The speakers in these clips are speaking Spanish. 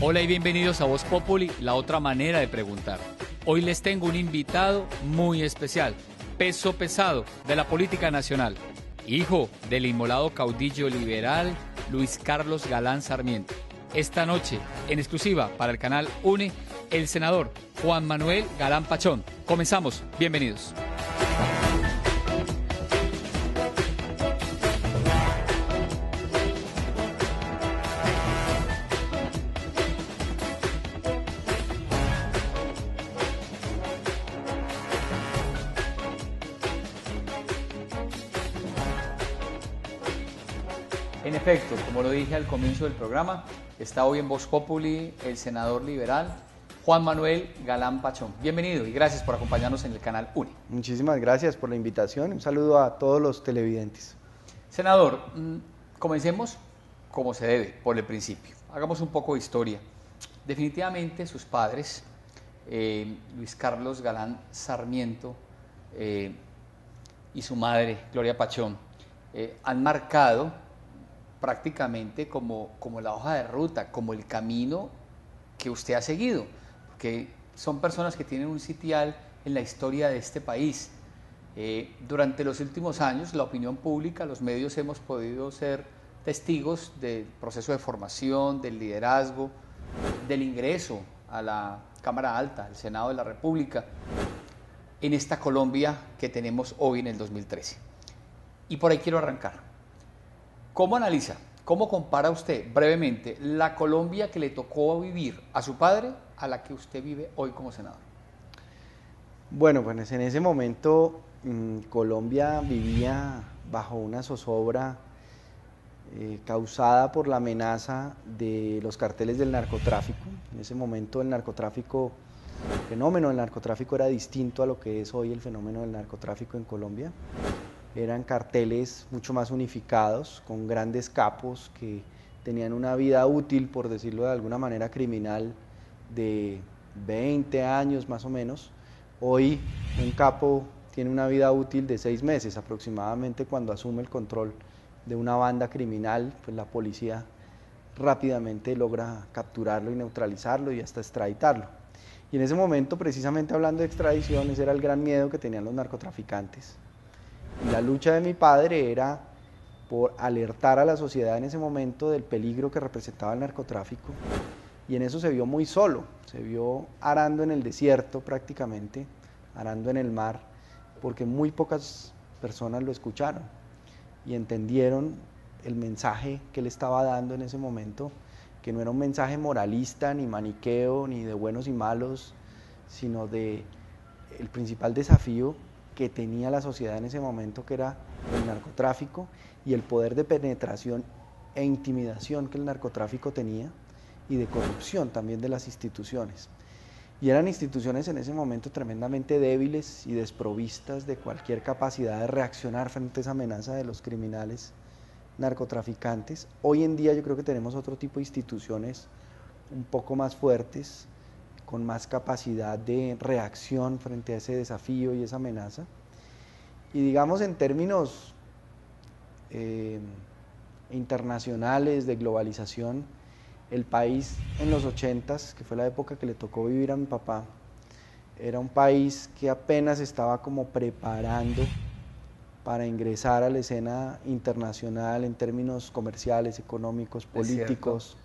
Hola y bienvenidos a Voz Populi, la otra manera de preguntar. Hoy les tengo un invitado muy especial, peso pesado de la política nacional, hijo del inmolado caudillo liberal Luis Carlos Galán Sarmiento. Esta noche, en exclusiva para el canal UNE, el senador Juan Manuel Galán Pachón. Comenzamos, bienvenidos. En efecto, como lo dije al comienzo del programa, está hoy en Voz Populi el senador liberal Juan Manuel Galán Pachón. Bienvenido y gracias por acompañarnos en el canal UNE. Muchísimas gracias por la invitación. Un saludo a todos los televidentes. Senador, comencemos como se debe, por el principio. Hagamos un poco de historia. Definitivamente sus padres, Luis Carlos Galán Sarmiento y su madre, Gloria Pachón, han marcado prácticamente como la hoja de ruta, como el camino que usted ha seguido, porque son personas que tienen un sitial en la historia de este país. Durante los últimos años, la opinión pública, los medios hemos podido ser testigos del proceso de formación, del liderazgo, del ingreso a la Cámara Alta, al Senado de la República, en esta Colombia que tenemos hoy en el 2013. Y por ahí quiero arrancar. ¿Cómo analiza, cómo compara usted brevemente la Colombia que le tocó vivir a su padre a la que usted vive hoy como senador? Bueno, pues en ese momento Colombia vivía bajo una zozobra causada por la amenaza de los carteles del narcotráfico. En ese momento el fenómeno del narcotráfico era distinto a lo que es hoy el fenómeno del narcotráfico en Colombia. Eran carteles mucho más unificados, con grandes capos que tenían una vida útil, por decirlo de alguna manera, criminal de 20 años más o menos. Hoy un capo tiene una vida útil de 6 meses aproximadamente cuando asume el control de una banda criminal, pues la policía rápidamente logra capturarlo y neutralizarlo y hasta extraditarlo. Y en ese momento, precisamente hablando de extradición, ese era el gran miedo que tenían los narcotraficantes. La lucha de mi padre era por alertar a la sociedad en ese momento del peligro que representaba el narcotráfico, y en eso se vio muy solo, se vio arando en el desierto prácticamente, arando en el mar, porque muy pocas personas lo escucharon y entendieron el mensaje que él estaba dando en ese momento, que no era un mensaje moralista, ni maniqueo, ni de buenos y malos, sino de el principal desafío que tenía la sociedad en ese momento, que era el narcotráfico y el poder de penetración e intimidación que el narcotráfico tenía, y de corrupción también de las instituciones. Y eran instituciones en ese momento tremendamente débiles y desprovistas de cualquier capacidad de reaccionar frente a esa amenaza de los criminales narcotraficantes. Hoy en día yo creo que tenemos otro tipo de instituciones un poco más fuertes, con más capacidad de reacción frente a ese desafío y esa amenaza. Y digamos en términos internacionales de globalización, el país en los 80s, que fue la época que le tocó vivir a mi papá, era un país que apenas estaba como preparando para ingresar a la escena internacional en términos comerciales, económicos, políticos.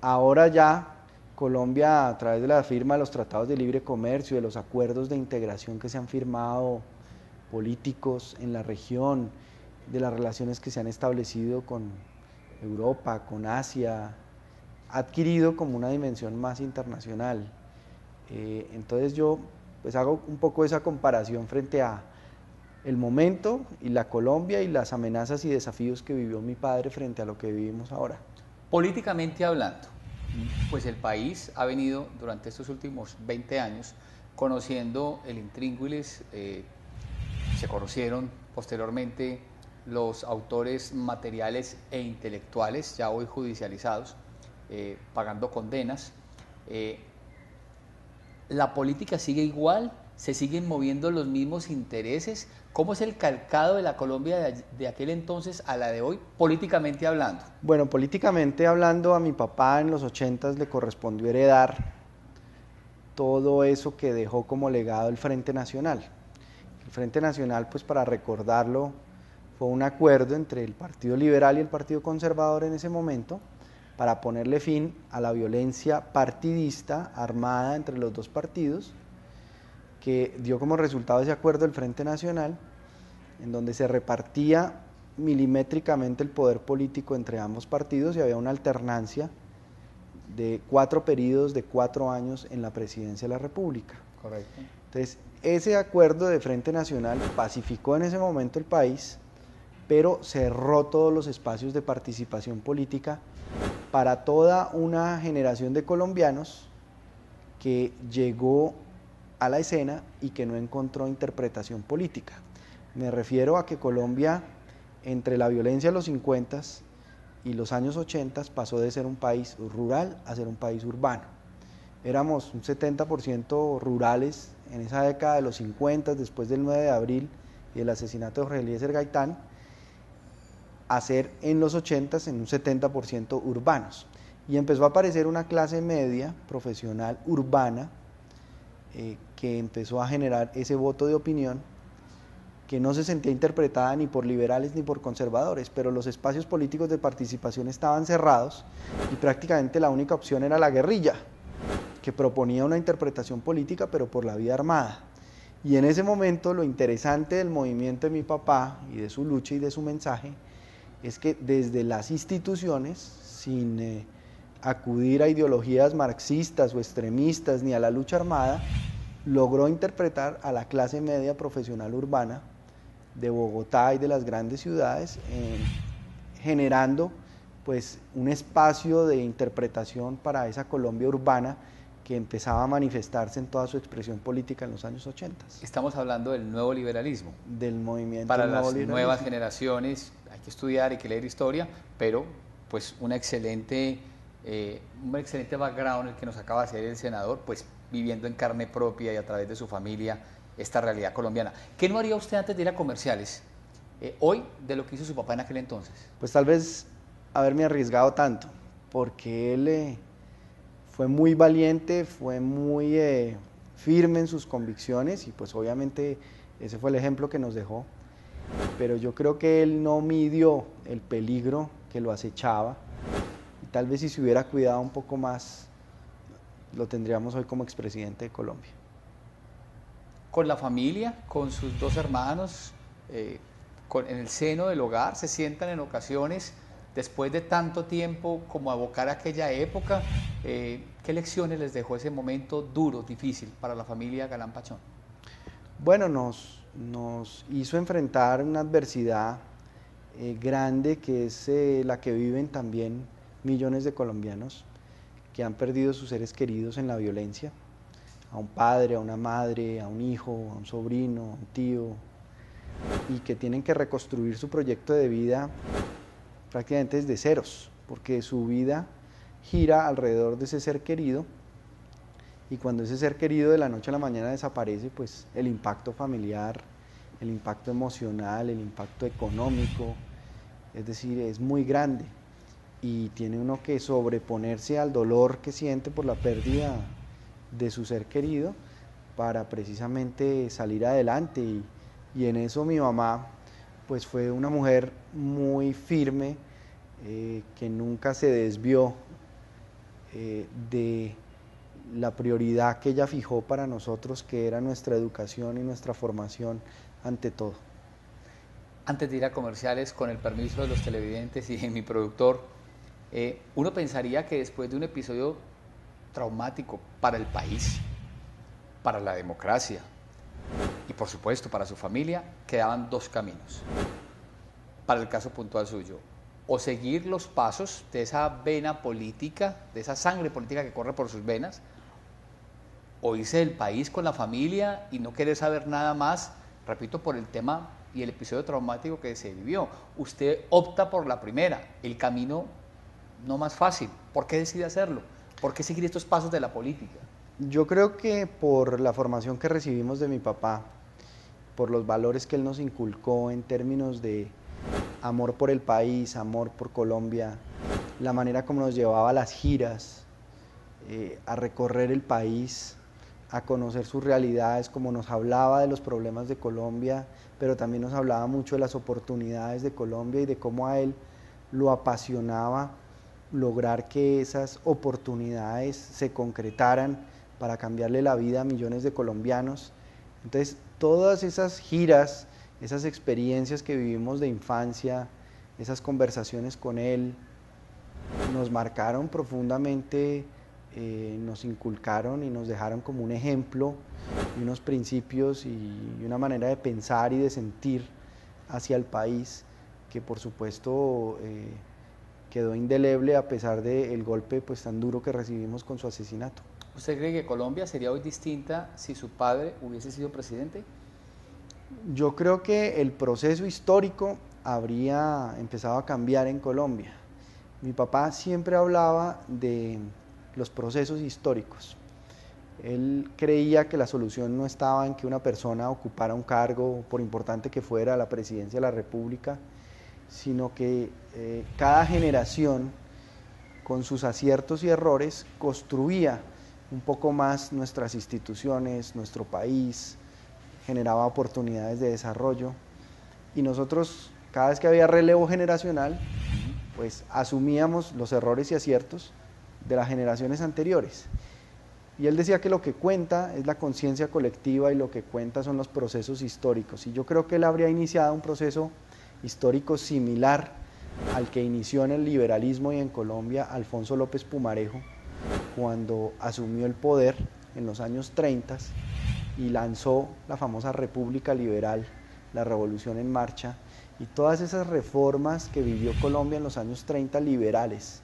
Ahora ya Colombia, a través de la firma de los tratados de libre comercio, de los acuerdos de integración que se han firmado políticos en la región, de las relaciones que se han establecido con Europa, con Asia, ha adquirido como una dimensión más internacional. Entonces yo pues hago un poco esa comparación frente a el momento y la Colombia y las amenazas y desafíos que vivió mi padre frente a lo que vivimos ahora. Políticamente hablando, pues el país ha venido durante estos últimos 20 años conociendo el intríngulis, se conocieron posteriormente los autores materiales e intelectuales, ya hoy judicializados, pagando condenas. ¿La política sigue igual? ¿Se siguen moviendo los mismos intereses? ¿Cómo es el calcado de la Colombia de aquel entonces a la de hoy, políticamente hablando? Bueno, políticamente hablando, a mi papá en los 80 le correspondió heredar todo eso que dejó como legado el Frente Nacional. El Frente Nacional, pues para recordarlo, fue un acuerdo entre el Partido Liberal y el Partido Conservador en ese momento para ponerle fin a la violencia partidista armada entre los dos partidos, que dio como resultado ese acuerdo el Frente Nacional, en donde se repartía milimétricamente el poder político entre ambos partidos y había una alternancia de 4 periodos de 4 años en la presidencia de la República. Correcto. Entonces, ese acuerdo de Frente Nacional pacificó en ese momento el país, pero cerró todos los espacios de participación política para toda una generación de colombianos que llegó a la escena y que no encontró interpretación política. Me refiero a que Colombia, entre la violencia de los 50 y los años 80, pasó de ser un país rural a ser un país urbano. Éramos un 70% rurales en esa década de los 50, después del 9 de abril y el asesinato de Jorge Eliezer Gaitán, a ser en los 80 en un 70% urbanos. Y empezó a aparecer una clase media, profesional, urbana, que empezó a generar ese voto de opinión que no se sentía interpretada ni por liberales ni por conservadores, pero los espacios políticos de participación estaban cerrados y prácticamente la única opción era la guerrilla, que proponía una interpretación política pero por la vía armada. Y en ese momento lo interesante del movimiento de mi papá y de su lucha y de su mensaje es que desde las instituciones, sin acudir a ideologías marxistas o extremistas ni a la lucha armada, logró interpretar a la clase media profesional urbana de Bogotá y de las grandes ciudades, generando pues un espacio de interpretación para esa Colombia urbana que empezaba a manifestarse en toda su expresión política en los años 80. Estamos hablando del nuevo liberalismo. Del movimiento para nuevo las liberalismo. Nuevas generaciones, hay que estudiar, hay que leer historia, pero pues un excelente background el que nos acaba de hacer el senador, pues viviendo en carne propia y a través de su familia esta realidad colombiana. ¿Qué no haría usted antes de ir a comerciales hoy de lo que hizo su papá en aquel entonces? Pues tal vez haberme arriesgado tanto, porque él fue muy valiente, fue muy firme en sus convicciones y pues obviamente ese fue el ejemplo que nos dejó, pero yo creo que él no midió el peligro que lo acechaba y tal vez si se hubiera cuidado un poco más lo tendríamos hoy como expresidente de Colombia. Con la familia, con sus 2 hermanos, en el seno del hogar, se sientan en ocasiones, después de tanto tiempo, como a evocar aquella época. ¿Qué lecciones les dejó ese momento duro, difícil para la familia Galán Pachón? Bueno, nos hizo enfrentar una adversidad grande que es la que viven también millones de colombianos que han perdido sus seres queridos en la violencia, a un padre, a una madre, a un hijo, a un sobrino, a un tío, y que tienen que reconstruir su proyecto de vida prácticamente desde ceros, porque su vida gira alrededor de ese ser querido, y cuando ese ser querido de la noche a la mañana desaparece, pues el impacto familiar, el impacto emocional, el impacto económico, es decir, es muy grande. Y tiene uno que sobreponerse al dolor que siente por la pérdida de su ser querido para precisamente salir adelante y en eso mi mamá pues fue una mujer muy firme, que nunca se desvió de la prioridad que ella fijó para nosotros, que era nuestra educación y nuestra formación ante todo. Antes de ir a comerciales, con el permiso de los televidentes y de mi productor, uno pensaría que después de un episodio traumático para el país, para la democracia y por supuesto para su familia, quedaban 2 caminos para el caso puntual suyo: o seguir los pasos de esa vena política, de esa sangre política que corre por sus venas, o irse del país con la familia y no querer saber nada más, repito, por el tema y el episodio traumático que se vivió. Usted opta por la primera, el camino no más fácil. ¿Por qué decide hacerlo? ¿Por qué seguir estos pasos de la política? Yo creo que por la formación que recibimos de mi papá, por los valores que él nos inculcó en términos de amor por el país, amor por Colombia, la manera como nos llevaba a las giras, a recorrer el país, a conocer sus realidades, como nos hablaba de los problemas de Colombia, pero también nos hablaba mucho de las oportunidades de Colombia y de cómo a él lo apasionaba lograr que esas oportunidades se concretaran para cambiarle la vida a millones de colombianos. Entonces, todas esas giras, esas experiencias que vivimos de infancia, esas conversaciones con él, nos marcaron profundamente, nos inculcaron y nos dejaron como un ejemplo y unos principios y una manera de pensar y de sentir hacia el país que por supuesto quedó indeleble a pesar del golpe pues tan duro que recibimos con su asesinato. ¿Usted cree que Colombia sería hoy distinta si su padre hubiese sido presidente? Yo creo que el proceso histórico habría empezado a cambiar en Colombia. Mi papá siempre hablaba de los procesos históricos. Él creía que la solución no estaba en que una persona ocupara un cargo, por importante que fuera, la presidencia de la República, sino que cada generación, con sus aciertos y errores, construía un poco más nuestras instituciones, nuestro país, generaba oportunidades de desarrollo y nosotros, cada vez que había relevo generacional, pues asumíamos los errores y aciertos de las generaciones anteriores. Y él decía que lo que cuenta es la conciencia colectiva y lo que cuenta son los procesos históricos. Y yo creo que él habría iniciado un proceso histórico similar al que inició en el liberalismo y en Colombia Alfonso López Pumarejo, cuando asumió el poder en los años 30 y lanzó la famosa República Liberal, la Revolución en Marcha, y todas esas reformas que vivió Colombia en los años 30 liberales,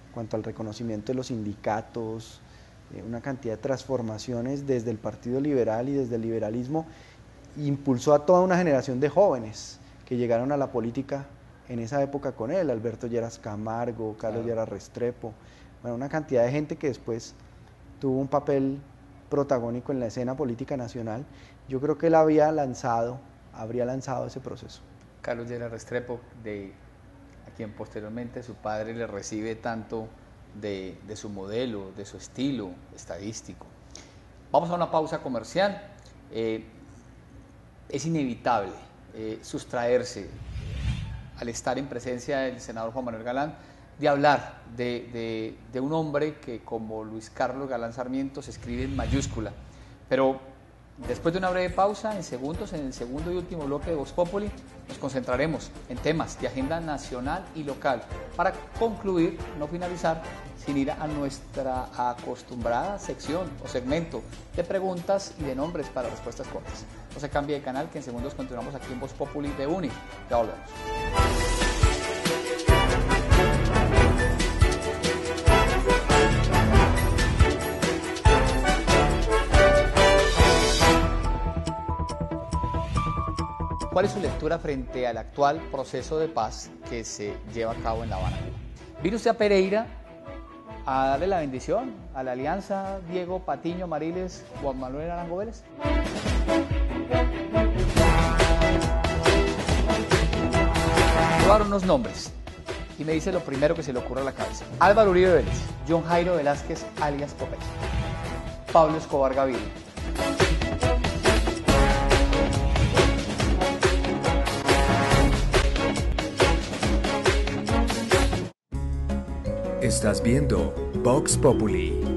en cuanto al reconocimiento de los sindicatos, una cantidad de transformaciones desde el Partido Liberal y desde el liberalismo, impulsó a toda una generación de jóvenes que llegaron a la política en esa época con él, Alberto Lleras Camargo, Carlos Lleras Restrepo, bueno, una cantidad de gente que después tuvo un papel protagónico en la escena política nacional. Yo creo que él habría lanzado ese proceso. Carlos Lleras Restrepo, a quien posteriormente su padre le recibe tanto de su modelo, de su estilo estadístico. Vamos a una pausa comercial. Es inevitable sustraerse al estar en presencia del senador Juan Manuel Galán de hablar de un hombre que, como Luis Carlos Galán Sarmiento, se escribe en mayúscula. Pero después de una breve pausa, en segundos, en el segundo y último bloque de Vox Populi, nos concentraremos en temas de agenda nacional y local para concluir, no finalizar, sin ir a nuestra acostumbrada sección o segmento de preguntas y de nombres para respuestas cortas. No se cambie de canal, que en segundos continuamos aquí en Vox Populi de UNI. Ya volvemos. ¿Cuál es su lectura frente al actual proceso de paz que se lleva a cabo en La Habana, Cuba? ¿Vino usted a Pereira a darle la bendición a la alianza Diego Patiño Mariles, Juan Manuel Arango Vélez? Voy a dar unos nombres y me dice lo primero que se le ocurre a la cabeza. Álvaro Uribe Vélez, John Jairo Velázquez alias Popeye, Pablo Escobar Gaviria. Estás viendo Vox Populi.